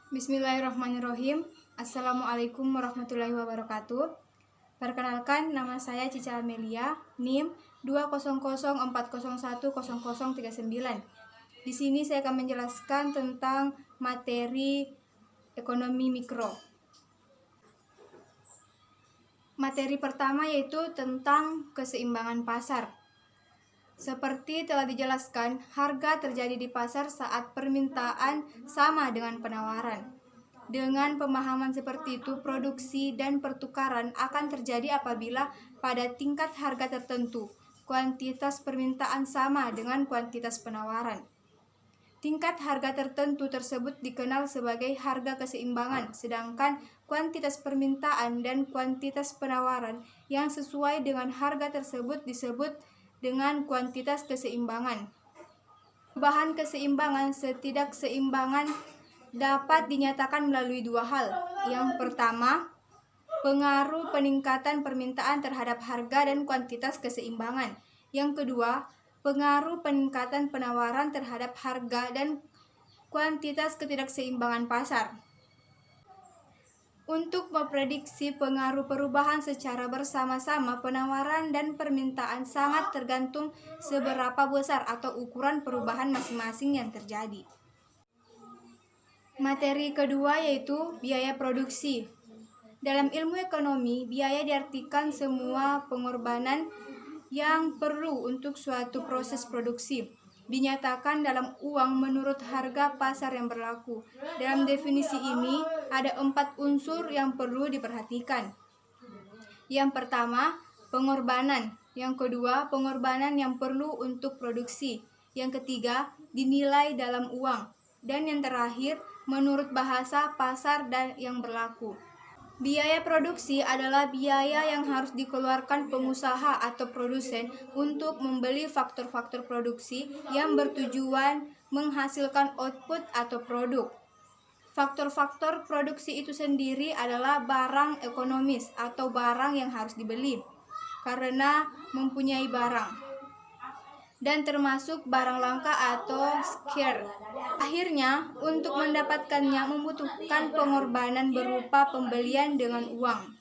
Bismillahirrahmanirrahim. Assalamualaikum warahmatullahi wabarakatuh. Perkenalkan, nama saya Cica Amelia, NIM 2004010010039. Di sini saya akan menjelaskan tentang materi ekonomi mikro. Materi pertama yaitu tentang keseimbangan pasar. Seperti telah dijelaskan, harga terjadi di pasar saat permintaan sama dengan penawaran. Dengan pemahaman seperti itu, produksi dan pertukaran akan terjadi apabila pada tingkat harga tertentu, kuantitas permintaan sama dengan kuantitas penawaran. Tingkat harga tertentu tersebut dikenal sebagai harga keseimbangan, sedangkan kuantitas permintaan dan kuantitas penawaran yang sesuai dengan harga tersebut disebut dengan kuantitas keseimbangan. Perubahan keseimbangan ketidakseimbangan dapat dinyatakan melalui dua hal. Yang pertama, pengaruh peningkatan permintaan terhadap harga dan kuantitas keseimbangan. Yang kedua, pengaruh peningkatan penawaran terhadap harga dan kuantitas ketidakseimbangan pasar. Untuk memprediksi pengaruh perubahan secara bersama-sama, penawaran dan permintaan sangat tergantung seberapa besar atau ukuran perubahan masing-masing yang terjadi. Materi kedua yaitu biaya produksi. Dalam ilmu ekonomi, biaya diartikan semua pengorbanan yang perlu untuk suatu proses produksi. Dinyatakan dalam uang menurut harga pasar yang berlaku. Dalam definisi ini, ada 4 unsur yang perlu diperhatikan. Yang pertama, pengorbanan. Yang kedua, pengorbanan yang perlu untuk produksi. Yang ketiga, dinilai dalam uang. Dan yang terakhir, menurut bahasa pasar dan yang berlaku. Biaya produksi adalah biaya yang harus dikeluarkan pengusaha atau produsen untuk membeli faktor-faktor produksi yang bertujuan menghasilkan output atau produk. Faktor-faktor produksi itu sendiri adalah barang ekonomis atau barang yang harus dibeli karena mempunyai barang, dan termasuk barang langka atau scarce. Akhirnya, untuk mendapatkannya membutuhkan pengorbanan berupa pembelian dengan uang.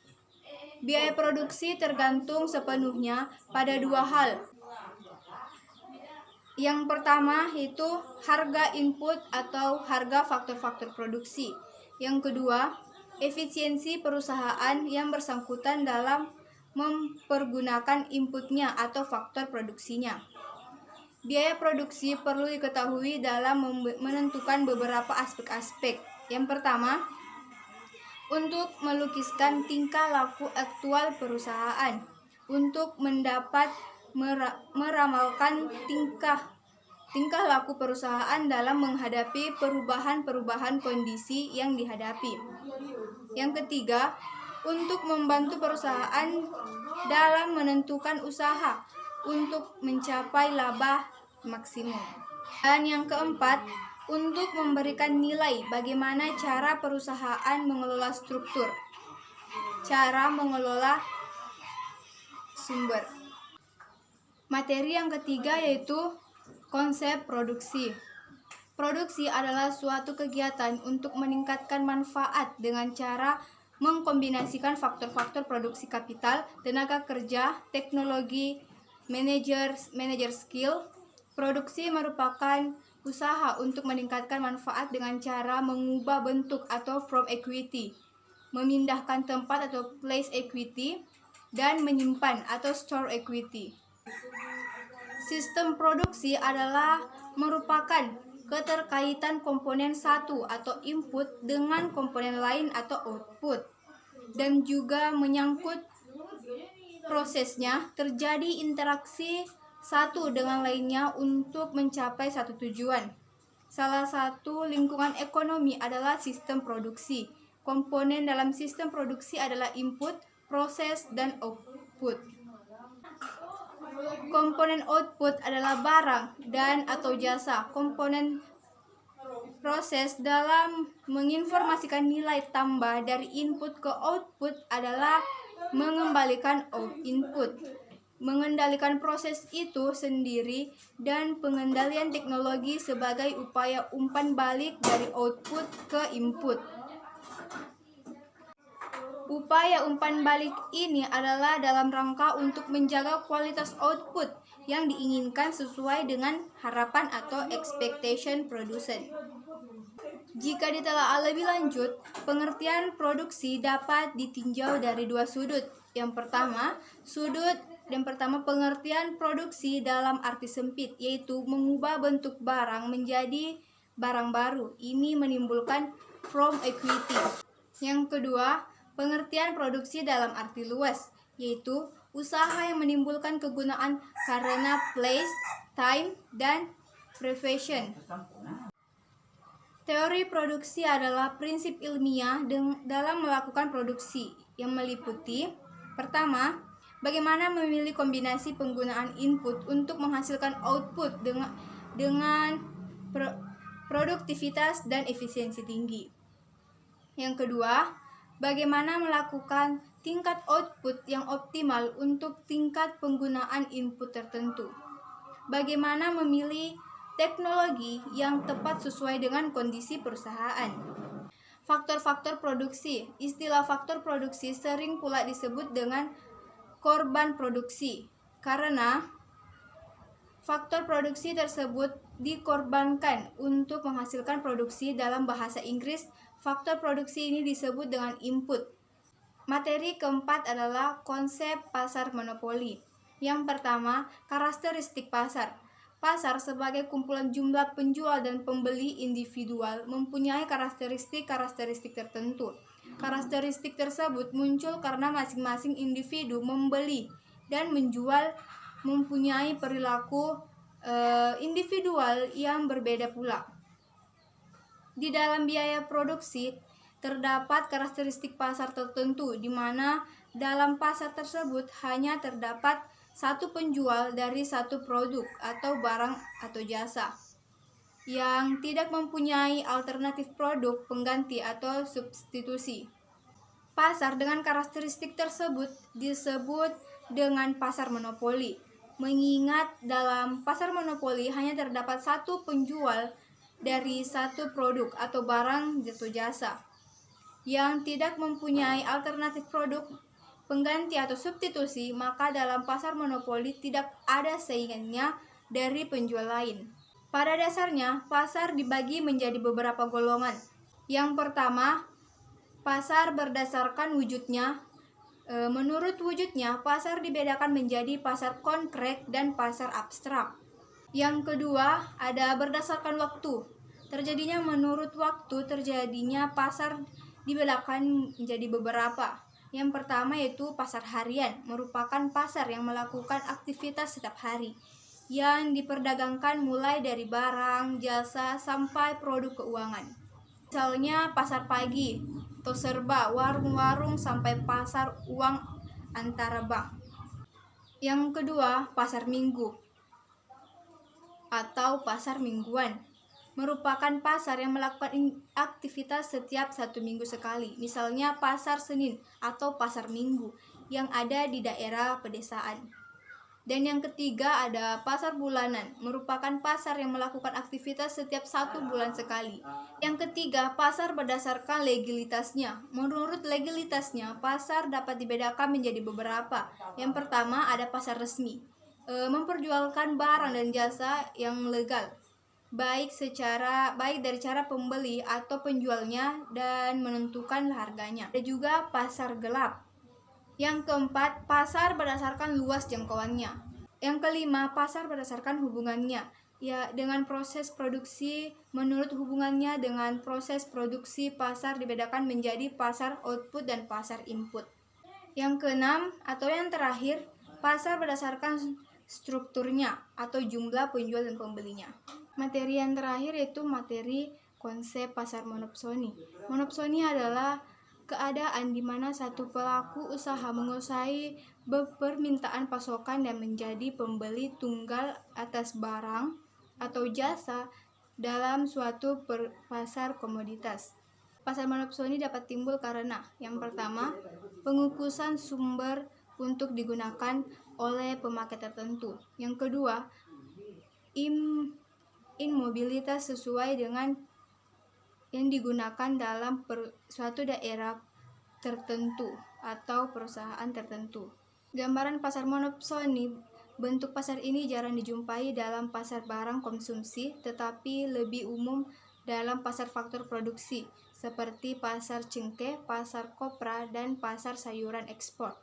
Biaya produksi tergantung sepenuhnya pada dua hal. Yang pertama yaitu harga input atau harga faktor-faktor produksi. Yang kedua, efisiensi perusahaan yang bersangkutan dalam mempergunakan inputnya atau faktor produksinya. Biaya produksi perlu diketahui dalam menentukan beberapa aspek-aspek. Yang pertama, untuk melukiskan tingkah laku aktual perusahaan. Untuk mendapat meramalkan tingkah laku perusahaan dalam menghadapi perubahan-perubahan kondisi yang dihadapi. Yang ketiga, untuk membantu perusahaan dalam menentukan usaha untuk mencapai laba maksimum. Dan yang keempat, untuk memberikan nilai bagaimana cara perusahaan mengelola struktur, cara mengelola sumber. Materi yang ketiga yaitu konsep produksi. Produksi adalah suatu kegiatan untuk meningkatkan manfaat dengan cara mengkombinasikan faktor-faktor produksi kapital, tenaga kerja, teknologi, manajer skill. Produksi merupakan usaha untuk meningkatkan manfaat dengan cara mengubah bentuk atau from equity, memindahkan tempat atau place equity, dan menyimpan atau store equity. Sistem produksi adalah merupakan keterkaitan komponen satu atau input dengan komponen lain atau output, dan juga menyangkut prosesnya terjadi interaksi satu dengan lainnya untuk mencapai satu tujuan. Salah satu lingkungan ekonomi adalah sistem produksi. Komponen dalam sistem produksi adalah input, proses, dan output. Komponen output adalah barang dan atau jasa. Komponen proses dalam menginformasikan nilai tambah dari input ke output adalah mengembalikan input. mengendalikan proses itu sendiri, dan pengendalian teknologi sebagai upaya umpan balik dari output ke input. Upaya umpan balik ini adalah dalam rangka untuk menjaga kualitas output yang diinginkan sesuai dengan harapan atau expectation produsen. Jika ditelaah lebih lanjut, pengertian produksi dapat ditinjau dari dua sudut. Yang pertama pengertian produksi dalam arti sempit, yaitu mengubah bentuk barang menjadi barang baru. Ini menimbulkan from equity. Yang kedua, pengertian produksi dalam arti luas, yaitu usaha yang menimbulkan kegunaan karena place, time, dan profession. Teori produksi adalah prinsip ilmiah dalam melakukan produksi yang meliputi: pertama, bagaimana memilih kombinasi penggunaan input untuk menghasilkan output dengan produktivitas dan efisiensi tinggi. Yang kedua, bagaimana melakukan tingkat output yang optimal untuk tingkat penggunaan input tertentu. Bagaimana memilih teknologi yang tepat sesuai dengan kondisi perusahaan. Faktor-faktor produksi. Istilah faktor produksi sering pula disebut dengan korban produksi, karena faktor produksi tersebut dikorbankan untuk menghasilkan produksi. Dalam bahasa Inggris, faktor produksi ini disebut dengan input. Materi keempat adalah konsep pasar monopoli. Yang pertama, karakteristik pasar. Pasar sebagai kumpulan jumlah penjual dan pembeli individual mempunyai karakteristik tertentu. Karakteristik tersebut muncul karena masing-masing individu membeli dan menjual mempunyai perilaku individual yang berbeda pula. Di dalam biaya produksi terdapat karakteristik pasar tertentu, di mana dalam pasar tersebut hanya terdapat satu penjual dari satu produk atau barang atau jasa yang tidak mempunyai alternatif produk pengganti atau substitusi. Pasar dengan karakteristik tersebut disebut dengan pasar monopoli, mengingat dalam pasar monopoli hanya terdapat satu penjual dari satu produk atau barang atau jasa yang tidak mempunyai alternatif produk pengganti atau substitusi, maka dalam pasar monopoli tidak ada saingannya dari penjual lain. Pada dasarnya, pasar dibagi menjadi beberapa golongan. Yang pertama, pasar berdasarkan wujudnya. Menurut wujudnya, pasar dibedakan menjadi pasar konkret dan pasar abstrak. Yang kedua, ada berdasarkan waktu. Terjadinya menurut waktu, terjadinya pasar dibedakan menjadi beberapa. Yang pertama yaitu pasar harian, merupakan pasar yang melakukan aktivitas setiap hari, yang diperdagangkan mulai dari barang, jasa, sampai produk keuangan. Misalnya pasar pagi, atau serba, warung-warung, sampai pasar uang antara bank. Yang kedua, pasar minggu atau pasar mingguan, merupakan pasar yang melakukan aktivitas setiap 1 minggu sekali. Misalnya pasar Senin atau pasar Minggu yang ada di daerah pedesaan. Dan yang ketiga ada pasar bulanan, merupakan pasar yang melakukan aktivitas setiap 1 bulan sekali. Yang ketiga, pasar berdasarkan legalitasnya. Menurut legalitasnya, pasar dapat dibedakan menjadi beberapa. Yang pertama ada pasar resmi, memperjualkan barang dan jasa yang legal, baik dari cara pembeli atau penjualnya dan menentukan harganya. Ada juga pasar gelap. Yang keempat, pasar berdasarkan luas jangkauannya. Yang kelima, pasar berdasarkan hubungannya, dengan proses produksi. Menurut hubungannya dengan proses produksi, pasar dibedakan menjadi pasar output dan pasar input. Yang keenam atau yang terakhir, pasar berdasarkan strukturnya atau jumlah penjual dan pembelinya. Materi yang terakhir yaitu materi konsep pasar monopsoni. Monopsoni adalah keadaan di mana satu pelaku usaha menguasai permintaan pasokan dan menjadi pembeli tunggal atas barang atau jasa dalam suatu pasar komoditas. Pasar monopsoni dapat timbul karena yang pertama, pengukusan sumber untuk digunakan oleh pemakai tertentu. Yang kedua, mobilitas sesuai dengan yang digunakan dalam suatu daerah tertentu atau perusahaan tertentu. Gambaran pasar monopsoni. Bentuk pasar ini jarang dijumpai dalam pasar barang konsumsi, tetapi lebih umum dalam pasar faktor produksi, seperti pasar cengkeh, pasar kopra, dan pasar sayuran ekspor.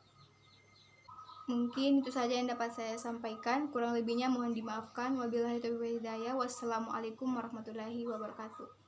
Mungkin itu saja yang dapat saya sampaikan. Kurang lebihnya mohon dimaafkan. Wabillahi taufiq wal hidayah. Wassalamualaikum warahmatullahi wabarakatuh.